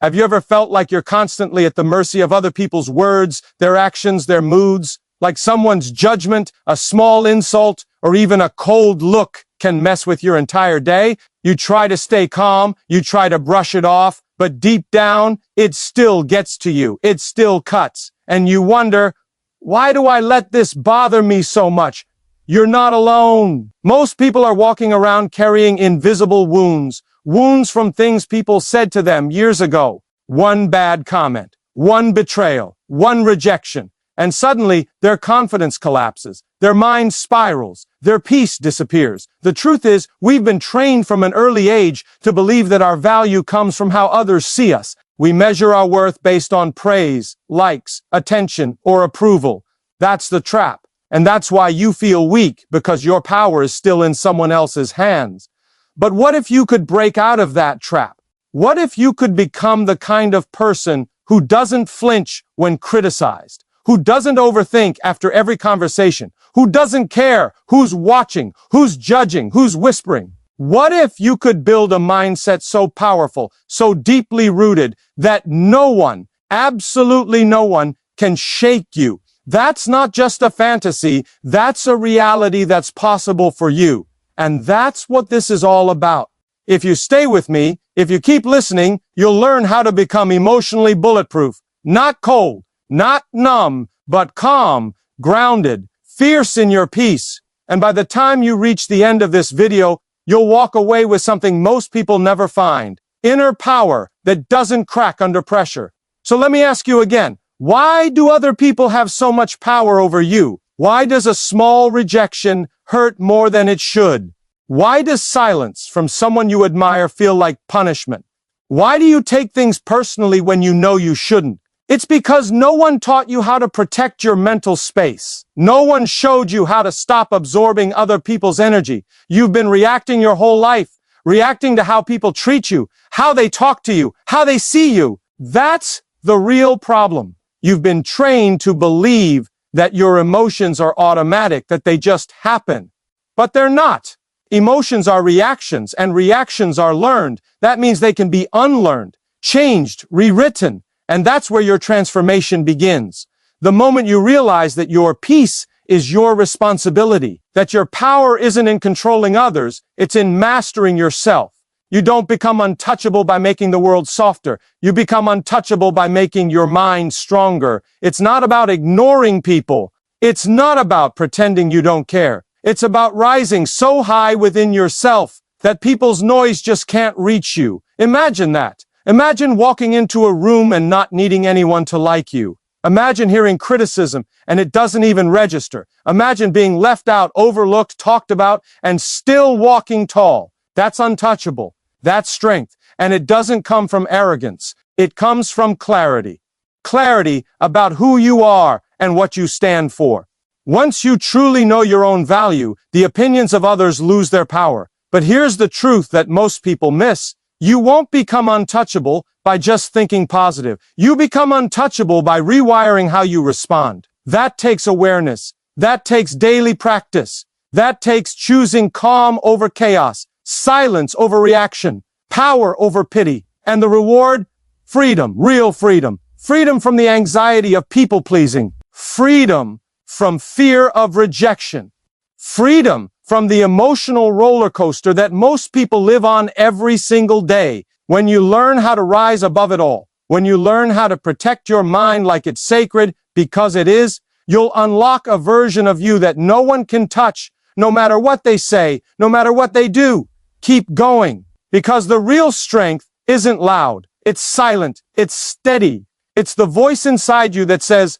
Have you ever felt like you're constantly at the mercy of other people's words, their actions, their moods? Like someone's judgment, a small insult, or even a cold look can mess with your entire day? You try to stay calm, you try to brush it off, but deep down, it still gets to you. It still cuts. And you wonder, why do I let this bother me so much? You're not alone. Most people are walking around carrying invisible wounds. Wounds from things people said to them years ago. One bad comment, one betrayal, one rejection, and suddenly their confidence collapses, their mind spirals, their peace disappears. The truth is, we've been trained from an early age to believe that our value comes from how others see us. We measure our worth based on praise, likes, attention, or approval. That's the trap. And that's why you feel weak, because your power is still in someone else's hands. But what if you could break out of that trap? What if you could become the kind of person who doesn't flinch when criticized, who doesn't overthink after every conversation, who doesn't care who's watching, who's judging, who's whispering? What if you could build a mindset so powerful, so deeply rooted, that no one, absolutely no one, can shake you? That's not just a fantasy, that's a reality that's possible for you. And that's what this is all about. If you stay with me, if you keep listening, you'll learn how to become emotionally bulletproof. Not cold, not numb, but calm, grounded, fierce in your peace. And by the time you reach the end of this video, you'll walk away with something most people never find. Inner power that doesn't crack under pressure. So let me ask you again, why do other people have so much power over you? Why does a small rejection hurt more than it should? Why does silence from someone you admire feel like punishment? Why do you take things personally when you know you shouldn't? It's because no one taught you how to protect your mental space. No one showed you how to stop absorbing other people's energy. You've been reacting your whole life, reacting to how people treat you, how they talk to you, how they see you. That's the real problem. You've been trained to believe that your emotions are automatic, that they just happen. But they're not. Emotions are reactions, and reactions are learned. That means they can be unlearned, changed, rewritten, and that's where your transformation begins. The moment you realize that your peace is your responsibility, that your power isn't in controlling others, it's in mastering yourself. You don't become untouchable by making the world softer. You become untouchable by making your mind stronger. It's not about ignoring people. It's not about pretending you don't care. It's about rising so high within yourself that people's noise just can't reach you. Imagine that. Imagine walking into a room and not needing anyone to like you. Imagine hearing criticism and it doesn't even register. Imagine being left out, overlooked, talked about, and still walking tall. That's untouchable. That's strength. And it doesn't come from arrogance. It comes from clarity. Clarity about who you are and what you stand for. Once you truly know your own value, the opinions of others lose their power. But here's the truth that most people miss. You won't become untouchable by just thinking positive. You become untouchable by rewiring how you respond. That takes awareness. That takes daily practice. That takes choosing calm over chaos, silence over reaction, power over pity. And the reward? Freedom, real freedom. Freedom from the anxiety of people-pleasing. Freedom from fear of rejection. Freedom from the emotional roller coaster that most people live on every single day. When you learn how to rise above it all, when you learn how to protect your mind like it's sacred, because it is, you'll unlock a version of you that no one can touch, no matter what they say, no matter what they do. Keep going, because the real strength isn't loud. It's silent. It's steady. It's the voice inside you that says,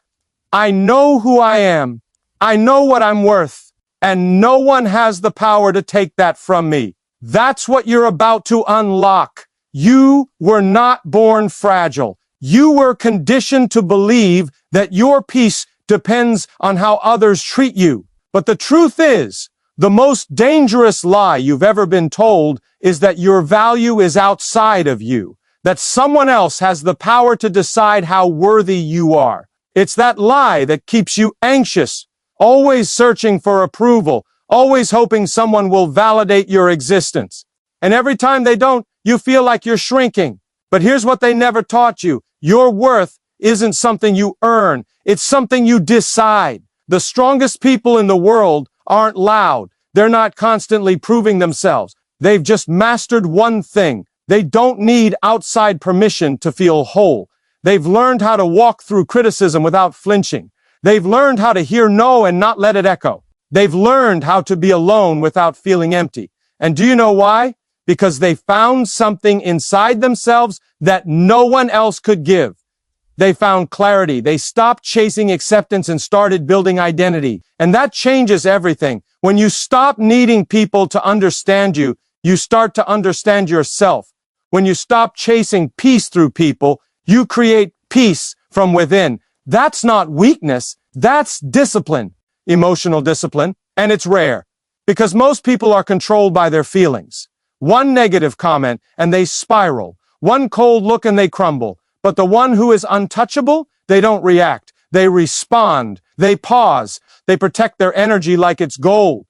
I know who I am. I know what I'm worth. And no one has the power to take that from me. That's what you're about to unlock. You were not born fragile. You were conditioned to believe that your peace depends on how others treat you. But the truth is, the most dangerous lie you've ever been told is that your value is outside of you, that someone else has the power to decide how worthy you are. It's that lie that keeps you anxious, always searching for approval, always hoping someone will validate your existence. And every time they don't, you feel like you're shrinking. But here's what they never taught you. Your worth isn't something you earn. It's something you decide. The strongest people in the world aren't loud. They're not constantly proving themselves. They've just mastered one thing. They don't need outside permission to feel whole. They've learned how to walk through criticism without flinching. They've learned how to hear no and not let it echo. They've learned how to be alone without feeling empty. And do you know why? Because they found something inside themselves that no one else could give. They found clarity. They stopped chasing acceptance and started building identity. And that changes everything. When you stop needing people to understand you, you start to understand yourself. When you stop chasing peace through people, you create peace from within. That's not weakness. That's discipline, emotional discipline. And it's rare because most people are controlled by their feelings. One negative comment and they spiral. One cold look and they crumble. But the one who is untouchable, they don't react. They respond. They pause. They protect their energy like it's gold.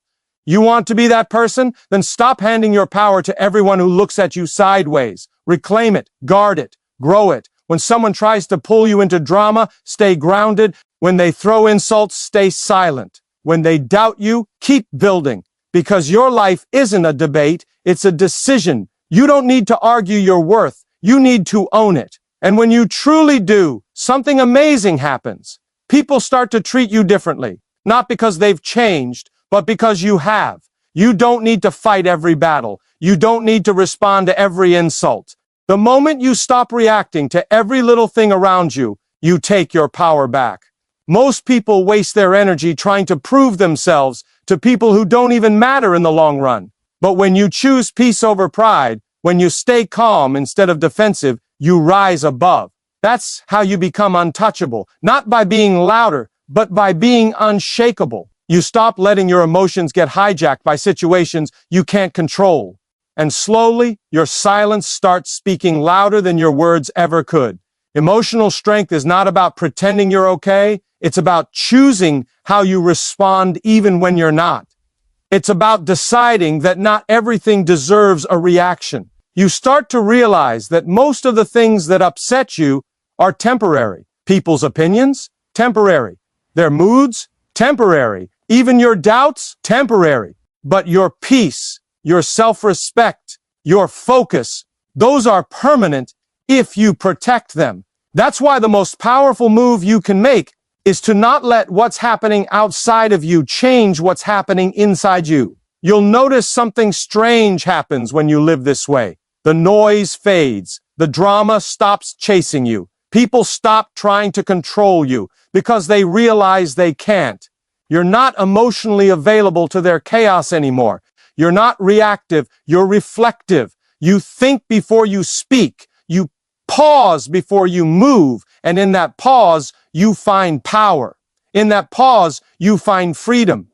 You want to be that person? Then stop handing your power to everyone who looks at you sideways. Reclaim it, guard it, grow it. When someone tries to pull you into drama, stay grounded. When they throw insults, stay silent. When they doubt you, keep building. Because your life isn't a debate, it's a decision. You don't need to argue your worth. You need to own it. And when you truly do, something amazing happens. People start to treat you differently. Not because they've changed, but because you have. You don't need to fight every battle. You don't need to respond to every insult. The moment you stop reacting to every little thing around you, you take your power back. Most people waste their energy trying to prove themselves to people who don't even matter in the long run. But when you choose peace over pride, when you stay calm instead of defensive, you rise above. That's how you become untouchable, not by being louder, but by being unshakable. You stop letting your emotions get hijacked by situations you can't control. And slowly, your silence starts speaking louder than your words ever could. Emotional strength is not about pretending you're okay. It's about choosing how you respond even when you're not. It's about deciding that not everything deserves a reaction. You start to realize that most of the things that upset you are temporary. People's opinions? Temporary. Their moods? Temporary. Even your doubts? Temporary. But your peace, your self-respect, your focus, those are permanent if you protect them. That's why the most powerful move you can make is to not let what's happening outside of you change what's happening inside you. You'll notice something strange happens when you live this way. The noise fades. The drama stops chasing you. People stop trying to control you because they realize they can't. You're not emotionally available to their chaos anymore. You're not reactive. You're reflective. You think before you speak. You pause before you move. And in that pause, you find power. In that pause, you find freedom.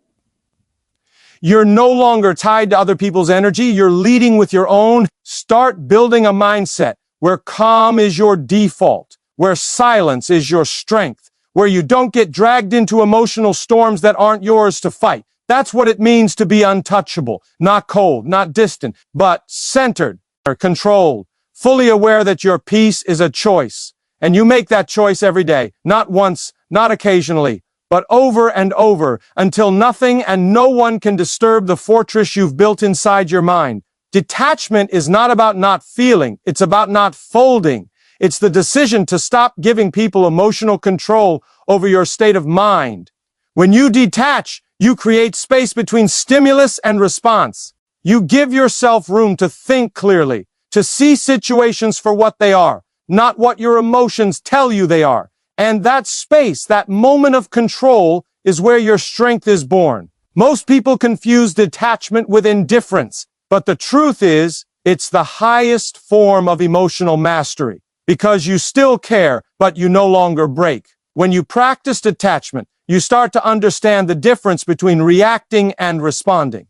You're no longer tied to other people's energy. You're leading with your own. Start building a mindset where calm is your default, where silence is your strength, where you don't get dragged into emotional storms that aren't yours to fight. That's what it means to be untouchable, not cold, not distant, but centered or controlled, fully aware that your peace is a choice. And you make that choice every day, not once, not occasionally, but over and over until nothing and no one can disturb the fortress you've built inside your mind. Detachment is not about not feeling. It's about not folding. It's the decision to stop giving people emotional control over your state of mind. When you detach, you create space between stimulus and response. You give yourself room to think clearly, to see situations for what they are, not what your emotions tell you they are. And that space, that moment of control, is where your strength is born. Most people confuse detachment with indifference, but the truth is, it's the highest form of emotional mastery, because you still care, but you no longer break. When you practice detachment, you start to understand the difference between reacting and responding.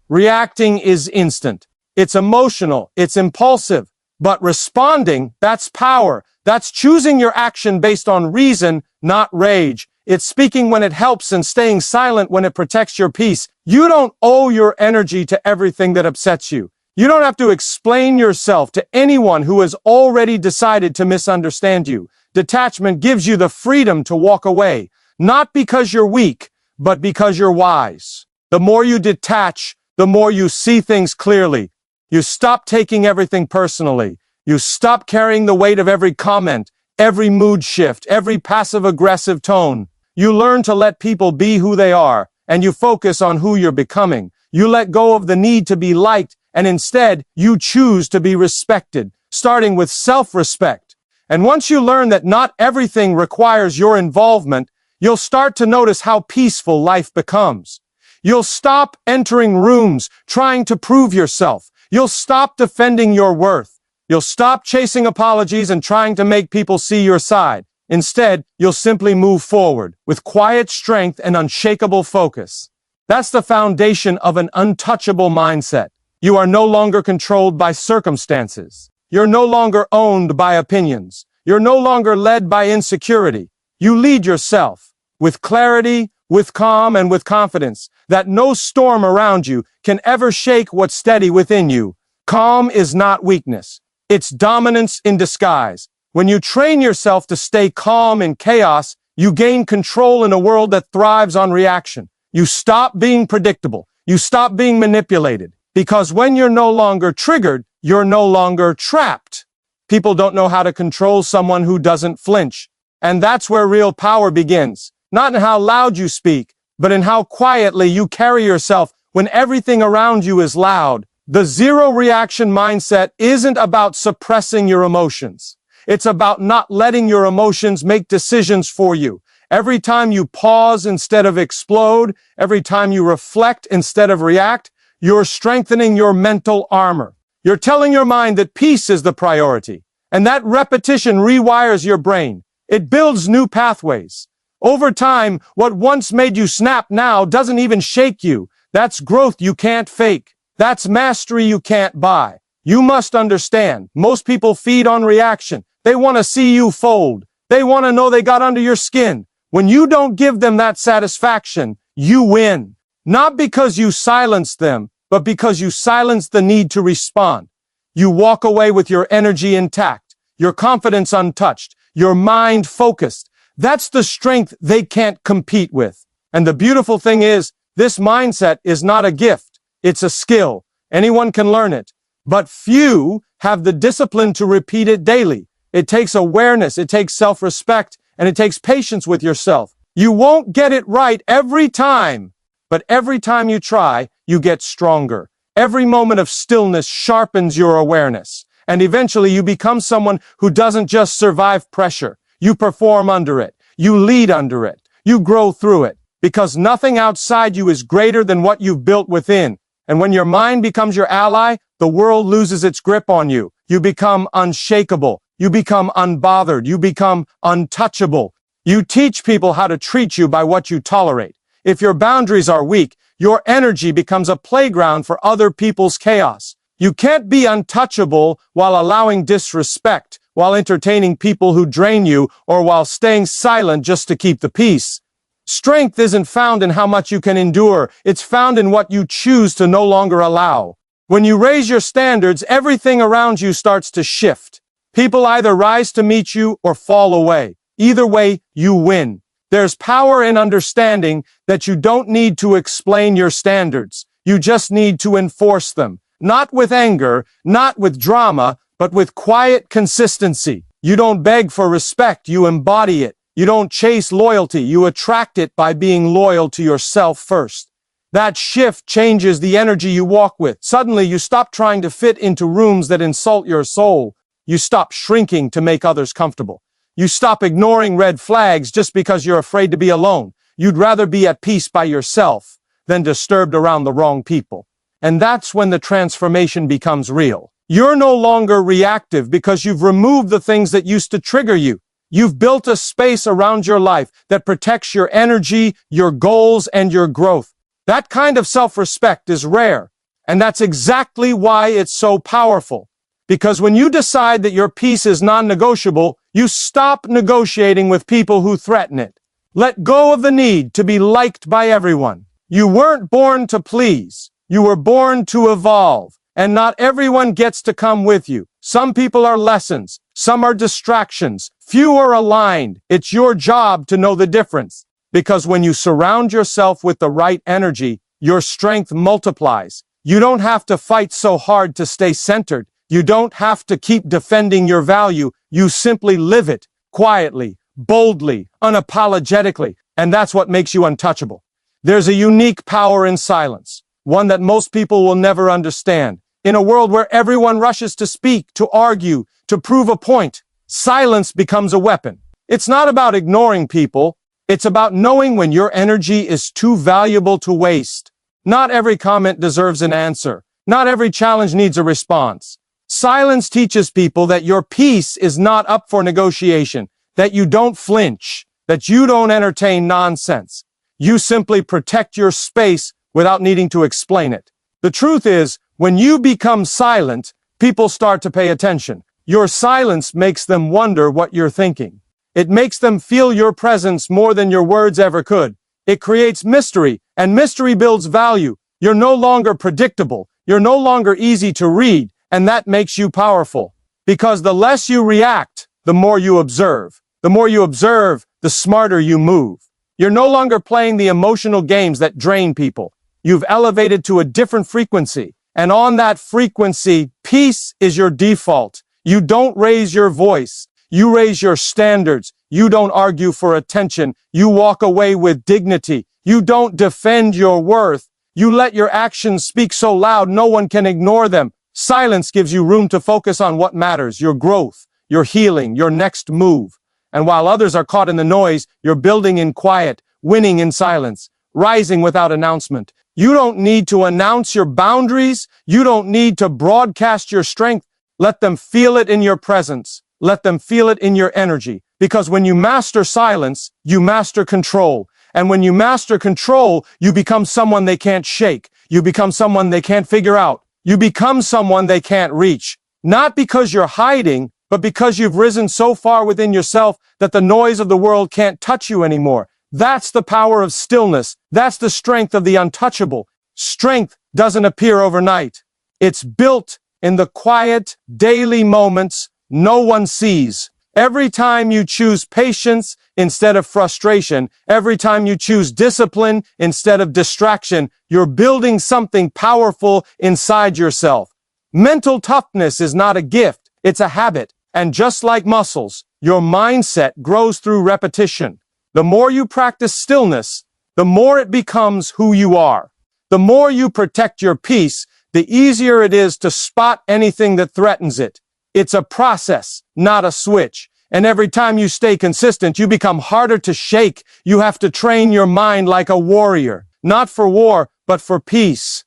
Reacting is instant. It's emotional. It's impulsive. But responding, that's power. That's choosing your action based on reason, not rage. It's speaking when it helps and staying silent when it protects your peace. You don't owe your energy to everything that upsets you. You don't have to explain yourself to anyone who has already decided to misunderstand you. Detachment gives you the freedom to walk away, not because you're weak, but because you're wise. The more you detach, the more you see things clearly. You stop taking everything personally. You stop carrying the weight of every comment, every mood shift, every passive-aggressive tone. You learn to let people be who they are, and you focus on who you're becoming. You let go of the need to be liked, and instead, you choose to be respected, starting with self-respect. And once you learn that not everything requires your involvement, you'll start to notice how peaceful life becomes. You'll stop entering rooms trying to prove yourself. You'll stop defending your worth. You'll stop chasing apologies and trying to make people see your side. Instead, you'll simply move forward with quiet strength and unshakable focus. That's the foundation of an untouchable mindset. You are no longer controlled by circumstances. You're no longer owned by opinions. You're no longer led by insecurity. You lead yourself with clarity, with calm, and with confidence that no storm around you can ever shake what's steady within you. Calm is not weakness. It's dominance in disguise. When you train yourself to stay calm in chaos, you gain control in a world that thrives on reaction. You stop being predictable. You stop being manipulated. Because when you're no longer triggered, you're no longer trapped. People don't know how to control someone who doesn't flinch. And that's where real power begins. Not in how loud you speak, but in how quietly you carry yourself when everything around you is loud. The zero reaction mindset isn't about suppressing your emotions. It's about not letting your emotions make decisions for you. Every time you pause instead of explode, every time you reflect instead of react, you're strengthening your mental armor. You're telling your mind that peace is the priority. And that repetition rewires your brain. It builds new pathways. Over time, what once made you snap now doesn't even shake you. That's growth you can't fake. That's mastery you can't buy. You must understand, most people feed on reaction. They want to see you fold. They want to know they got under your skin. When you don't give them that satisfaction, you win. Not because you silenced them, but because you silenced the need to respond. You walk away with your energy intact, your confidence untouched, your mind focused. That's the strength they can't compete with. And the beautiful thing is, this mindset is not a gift. It's a skill. Anyone can learn it. But few have the discipline to repeat it daily. It takes awareness, it takes self-respect, and it takes patience with yourself. You won't get it right every time, but every time you try, you get stronger. Every moment of stillness sharpens your awareness. And eventually you become someone who doesn't just survive pressure. You perform under it. You lead under it. You grow through it. Because nothing outside you is greater than what you've built within. And when your mind becomes your ally, the world loses its grip on you. You become unshakable. You become unbothered. You become untouchable. You teach people how to treat you by what you tolerate. If your boundaries are weak, your energy becomes a playground for other people's chaos. You can't be untouchable while allowing disrespect, while entertaining people who drain you, or while staying silent just to keep the peace. Strength isn't found in how much you can endure. It's found in what you choose to no longer allow. When you raise your standards, everything around you starts to shift. People either rise to meet you or fall away. Either way, you win. There's power in understanding that you don't need to explain your standards. You just need to enforce them. Not with anger, not with drama, but with quiet consistency. You don't beg for respect, you embody it. You don't chase loyalty, you attract it by being loyal to yourself first. That shift changes the energy you walk with. Suddenly, you stop trying to fit into rooms that insult your soul. You stop shrinking to make others comfortable. You stop ignoring red flags just because you're afraid to be alone. You'd rather be at peace by yourself than disturbed around the wrong people. And that's when the transformation becomes real. You're no longer reactive because you've removed the things that used to trigger you. You've built a space around your life that protects your energy, your goals, and your growth. That kind of self-respect is rare, and that's exactly why it's so powerful. Because when you decide that your peace is non-negotiable, you stop negotiating with people who threaten it. Let go of the need to be liked by everyone. You weren't born to please. You were born to evolve. And not everyone gets to come with you. Some people are lessons. Some are distractions. Few are aligned. It's your job to know the difference. Because when you surround yourself with the right energy, your strength multiplies. You don't have to fight so hard to stay centered. You don't have to keep defending your value. You simply live it quietly, boldly, unapologetically. And that's what makes you untouchable. There's a unique power in silence, one that most people will never understand. In a world where everyone rushes to speak, to argue, to prove a point, silence becomes a weapon. It's not about ignoring people. It's about knowing when your energy is too valuable to waste. Not every comment deserves an answer. Not every challenge needs a response. Silence teaches people that your peace is not up for negotiation, that you don't flinch, that you don't entertain nonsense. You simply protect your space without needing to explain it. The truth is, when you become silent, people start to pay attention. Your silence makes them wonder what you're thinking. It makes them feel your presence more than your words ever could. It creates mystery, and mystery builds value. You're no longer predictable. You're no longer easy to read, and that makes you powerful. Because the less you react, the more you observe. The more you observe, the smarter you move. You're no longer playing the emotional games that drain people. You've elevated to a different frequency. And on that frequency, peace is your default. You don't raise your voice. You raise your standards. You don't argue for attention. You walk away with dignity. You don't defend your worth. You let your actions speak so loud no one can ignore them. Silence gives you room to focus on what matters, your growth, your healing, your next move. And while others are caught in the noise, you're building in quiet, winning in silence, rising without announcement. You don't need to announce your boundaries. You don't need to broadcast your strength. Let them feel it in your presence. Let them feel it in your energy. Because when you master silence, you master control. And when you master control, you become someone they can't shake. You become someone they can't figure out. You become someone they can't reach. Not because you're hiding, but because you've risen so far within yourself that the noise of the world can't touch you anymore. That's the power of stillness. That's the strength of the untouchable. Strength doesn't appear overnight. It's built in the quiet, daily moments no one sees. Every time you choose patience instead of frustration, every time you choose discipline instead of distraction, you're building something powerful inside yourself. Mental toughness is not a gift, it's a habit. And just like muscles, your mindset grows through repetition. The more you practice stillness, the more it becomes who you are. The more you protect your peace, the easier it is to spot anything that threatens it. It's a process, not a switch. And every time you stay consistent, you become harder to shake. You have to train your mind like a warrior, not for war, but for peace.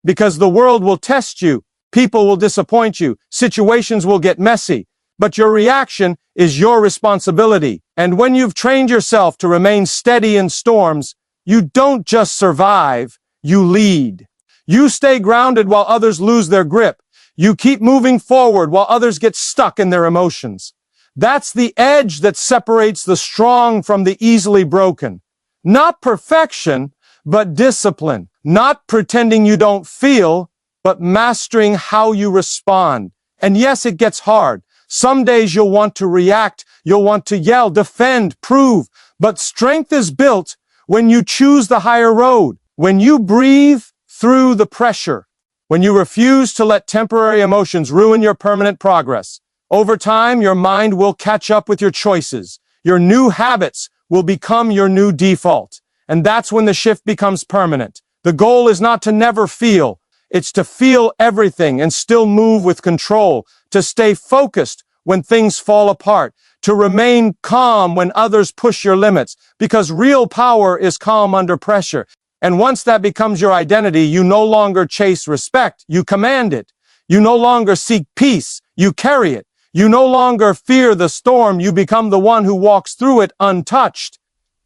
Because the world will test you, people will disappoint you, situations will get messy. But your reaction is your responsibility. And when you've trained yourself to remain steady in storms, you don't just survive, you lead. You stay grounded while others lose their grip. You keep moving forward while others get stuck in their emotions. That's the edge that separates the strong from the easily broken. Not perfection, but discipline. Not pretending you don't feel, but mastering how you respond. And yes, it gets hard. Some days you'll want to react, you'll want to yell, defend, prove. But strength is built when you choose the higher road, when you breathe through the pressure, when you refuse to let temporary emotions ruin your permanent progress. Over time, your mind will catch up with your choices. Your new habits will become your new default. And that's when the shift becomes permanent. The goal is not to never feel. It's to feel everything and still move with control, to stay focused when things fall apart, to remain calm when others push your limits, because real power is calm under pressure. And once that becomes your identity, you no longer chase respect, you command it. You no longer seek peace, you carry it. You no longer fear the storm, you become the one who walks through it untouched.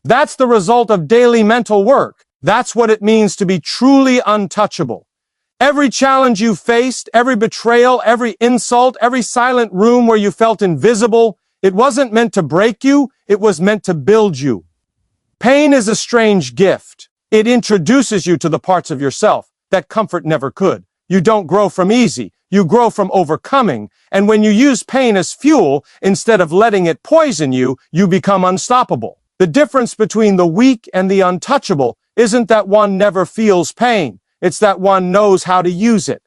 That's the result of daily mental work. That's what it means to be truly untouchable. Every challenge you faced, every betrayal, every insult, every silent room where you felt invisible, it wasn't meant to break you, it was meant to build you. Pain is a strange gift. It introduces you to the parts of yourself that comfort never could. You don't grow from easy. You grow from overcoming. And when you use pain as fuel, instead of letting it poison you, you become unstoppable. The difference between the weak and the untouchable isn't that one never feels pain. It's that one knows how to use it.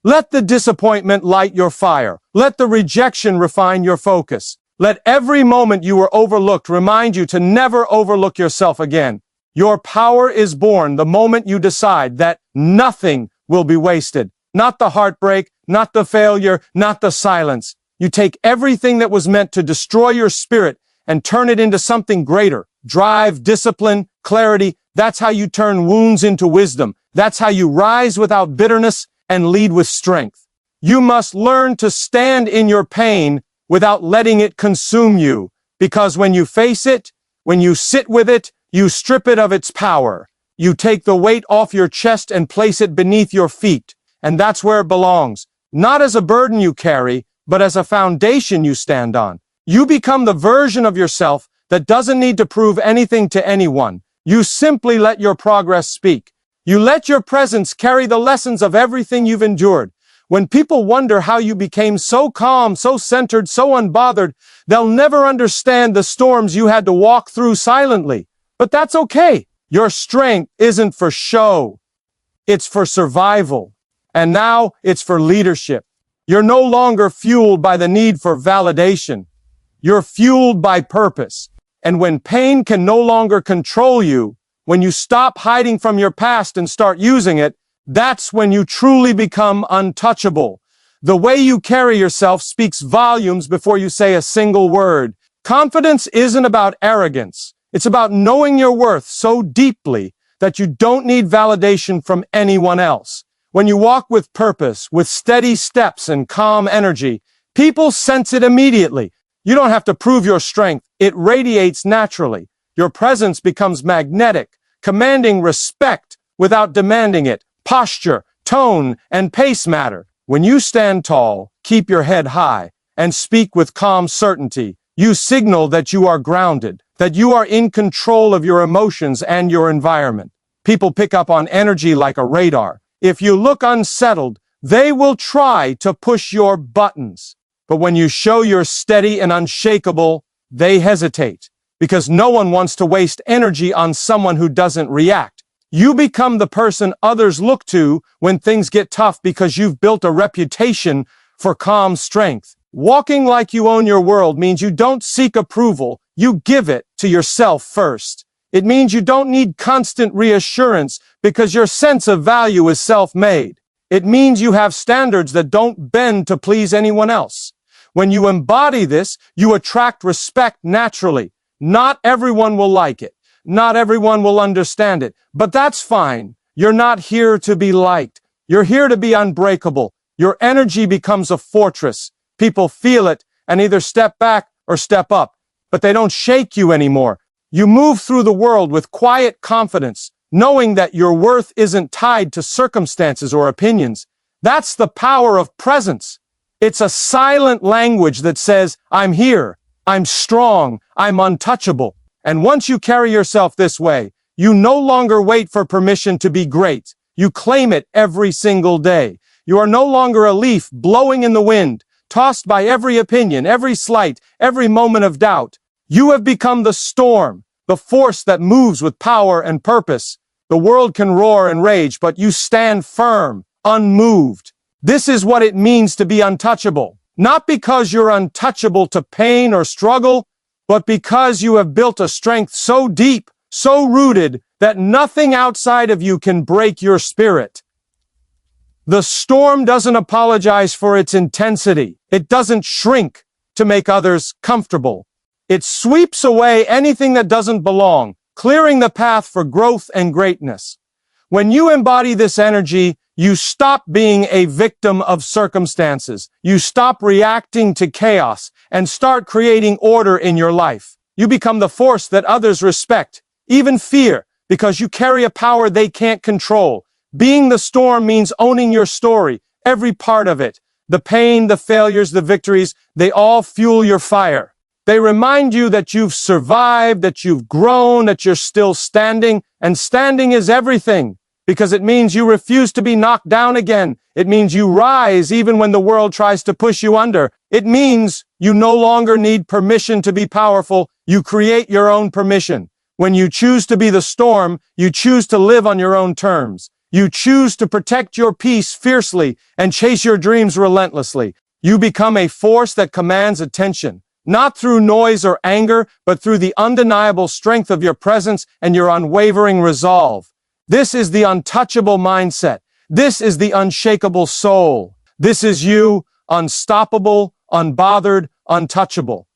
Let the disappointment light your fire. Let the rejection refine your focus. Let every moment you were overlooked remind you to never overlook yourself again. Your power is born the moment you decide that nothing will be wasted. Not the heartbreak, not the failure, not the silence. You take everything that was meant to destroy your spirit and turn it into something greater. Drive, discipline, clarity. That's how you turn wounds into wisdom. That's how you rise without bitterness and lead with strength. You must learn to stand in your pain without letting it consume you, because when you face it, when you sit with it, you strip it of its power. You take the weight off your chest and place it beneath your feet, and that's where it belongs. Not as a burden you carry, but as a foundation you stand on. You become the version of yourself that doesn't need to prove anything to anyone. You simply let your progress speak. You let your presence carry the lessons of everything you've endured. When people wonder how you became so calm, so centered, so unbothered, they'll never understand the storms you had to walk through silently. But that's okay. Your strength isn't for show. It's for survival. And now it's for leadership. You're no longer fueled by the need for validation. You're fueled by purpose. And when pain can no longer control you, when you stop hiding from your past and start using it, that's when you truly become untouchable. The way you carry yourself speaks volumes before you say a single word. Confidence isn't about arrogance. It's about knowing your worth so deeply that you don't need validation from anyone else. When you walk with purpose, with steady steps and calm energy, people sense it immediately. You don't have to prove your strength. It radiates naturally. Your presence becomes magnetic, commanding respect without demanding it. Posture, tone, and pace matter. When you stand tall, keep your head high, and speak with calm certainty, you signal that you are grounded, that you are in control of your emotions and your environment. People pick up on energy like a radar. If you look unsettled, they will try to push your buttons. But when you show you're steady and unshakable, they hesitate, because no one wants to waste energy on someone who doesn't react. You become the person others look to when things get tough because you've built a reputation for calm strength. Walking like you own your world means you don't seek approval, you give it to yourself first. It means you don't need constant reassurance because your sense of value is self-made. It means you have standards that don't bend to please anyone else. When you embody this, you attract respect naturally. Not everyone will like it. Not everyone will understand it, but that's fine. You're not here to be liked. You're here to be unbreakable. Your energy becomes a fortress. People feel it and either step back or step up, but they don't shake you anymore. You move through the world with quiet confidence, knowing that your worth isn't tied to circumstances or opinions. That's the power of presence. It's a silent language that says, I'm here, I'm strong, I'm untouchable. And once you carry yourself this way, you no longer wait for permission to be great. You claim it every single day. You are no longer a leaf blowing in the wind, tossed by every opinion, every slight, every moment of doubt. You have become the storm, the force that moves with power and purpose. The world can roar and rage, but you stand firm, unmoved. This is what it means to be untouchable. Not because you're untouchable to pain or struggle, but because you have built a strength so deep, so rooted, that nothing outside of you can break your spirit. The storm doesn't apologize for its intensity. It doesn't shrink to make others comfortable. It sweeps away anything that doesn't belong, clearing the path for growth and greatness. When you embody this energy, you stop being a victim of circumstances. You stop reacting to chaos and start creating order in your life. You become the force that others respect, even fear, because you carry a power they can't control. Being the storm means owning your story, every part of it. The pain, the failures, the victories, they all fuel your fire. They remind you that you've survived, that you've grown, that you're still standing, and standing is everything. because it means you refuse to be knocked down again. It means you rise even when the world tries to push you under. It means you no longer need permission to be powerful. You create your own permission. When you choose to be the storm, you choose to live on your own terms. You choose to protect your peace fiercely and chase your dreams relentlessly. You become a force that commands attention, not through noise or anger, but through the undeniable strength of your presence and your unwavering resolve. This is the untouchable mindset. This is the unshakable soul. This is you, unstoppable, unbothered, untouchable.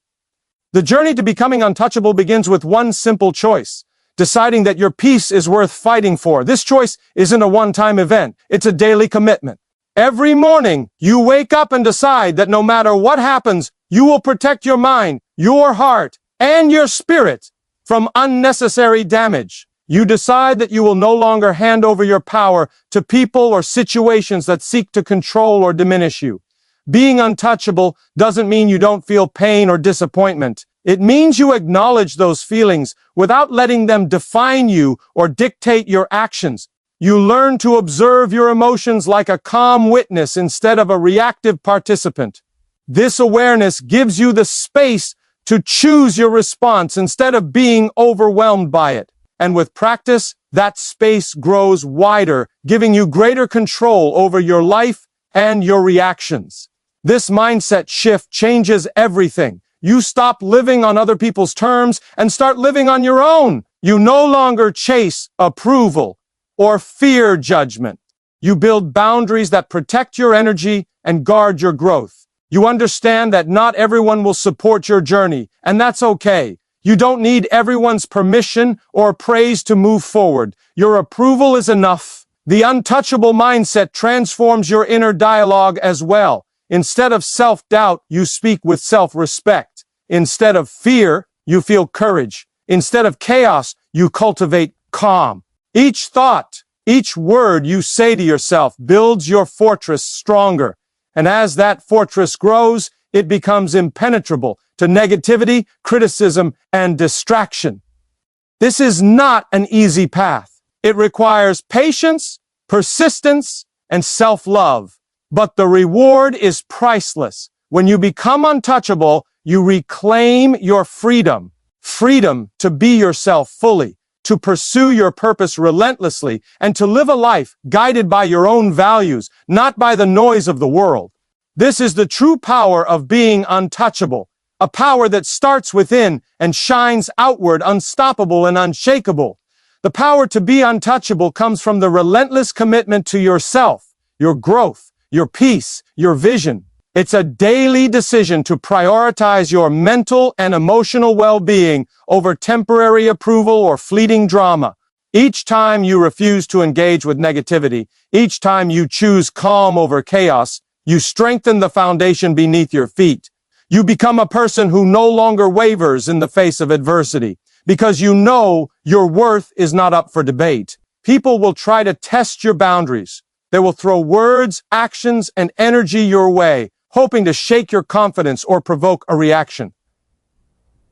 The journey to becoming untouchable begins with one simple choice: deciding that your peace is worth fighting for. This choice isn't a one-time event. It's a daily commitment. Every morning, you wake up and decide that no matter what happens, you will protect your mind, your heart, and your spirit from unnecessary damage. You decide that you will no longer hand over your power to people or situations that seek to control or diminish you. Being untouchable doesn't mean you don't feel pain or disappointment. It means you acknowledge those feelings without letting them define you or dictate your actions. You learn to observe your emotions like a calm witness instead of a reactive participant. This awareness gives you the space to choose your response instead of being overwhelmed by it. And with practice, that space grows wider, giving you greater control over your life and your reactions. This mindset shift changes everything. You stop living on other people's terms and start living on your own. You no longer chase approval or fear judgment. You build boundaries that protect your energy and guard your growth. You understand that not everyone will support your journey, and that's okay. You don't need everyone's permission or praise to move forward. Your approval is enough. The untouchable mindset transforms your inner dialogue as well. Instead of self-doubt, you speak with self-respect. Instead of fear, you feel courage. Instead of chaos, you cultivate calm. Each thought, each word you say to yourself builds your fortress stronger. And as that fortress grows, it becomes impenetrable to negativity, criticism, and distraction. This is not an easy path. It requires patience, persistence, and self-love. But the reward is priceless. When you become untouchable, you reclaim your freedom. Freedom to be yourself fully, to pursue your purpose relentlessly, and to live a life guided by your own values, not by the noise of the world. This is the true power of being untouchable, a power that starts within and shines outward, unstoppable and unshakable. The power to be untouchable comes from the relentless commitment to yourself, your growth, your peace, your vision. It's a daily decision to prioritize your mental and emotional well-being over temporary approval or fleeting drama. Each time you refuse to engage with negativity, each time you choose calm over chaos, you strengthen the foundation beneath your feet. You become a person who no longer wavers in the face of adversity, because you know your worth is not up for debate. People will try to test your boundaries. They will throw words, actions, and energy your way, hoping to shake your confidence or provoke a reaction.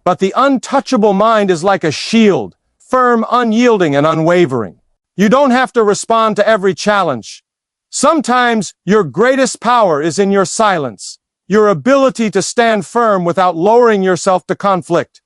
But the untouchable mind is like a shield, firm, unyielding, and unwavering. You don't have to respond to every challenge. Sometimes your greatest power is in your silence, your ability to stand firm without lowering yourself to conflict.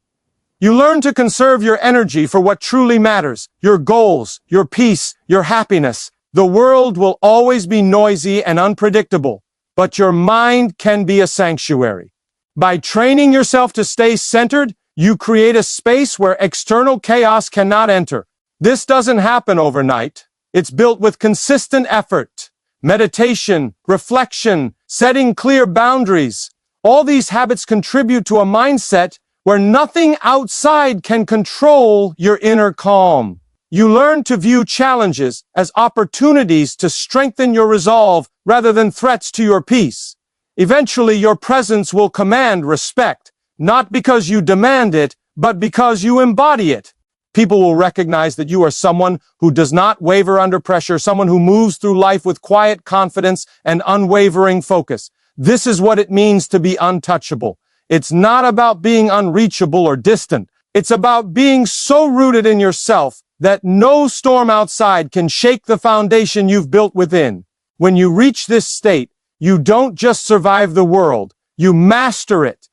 You learn to conserve your energy for what truly matters, your goals, your peace, your happiness. The world will always be noisy and unpredictable, but your mind can be a sanctuary. By training yourself to stay centered, you create a space where external chaos cannot enter. This doesn't happen overnight. It's built with consistent effort, meditation, reflection, setting clear boundaries. All these habits contribute to a mindset where nothing outside can control your inner calm. You learn to view challenges as opportunities to strengthen your resolve rather than threats to your peace. Eventually, your presence will command respect, not because you demand it, but because you embody it. People will recognize that you are someone who does not waver under pressure, someone who moves through life with quiet confidence and unwavering focus. This is what it means to be untouchable. It's not about being unreachable or distant. It's about being so rooted in yourself that no storm outside can shake the foundation you've built within. When you reach this state, you don't just survive the world, you master it.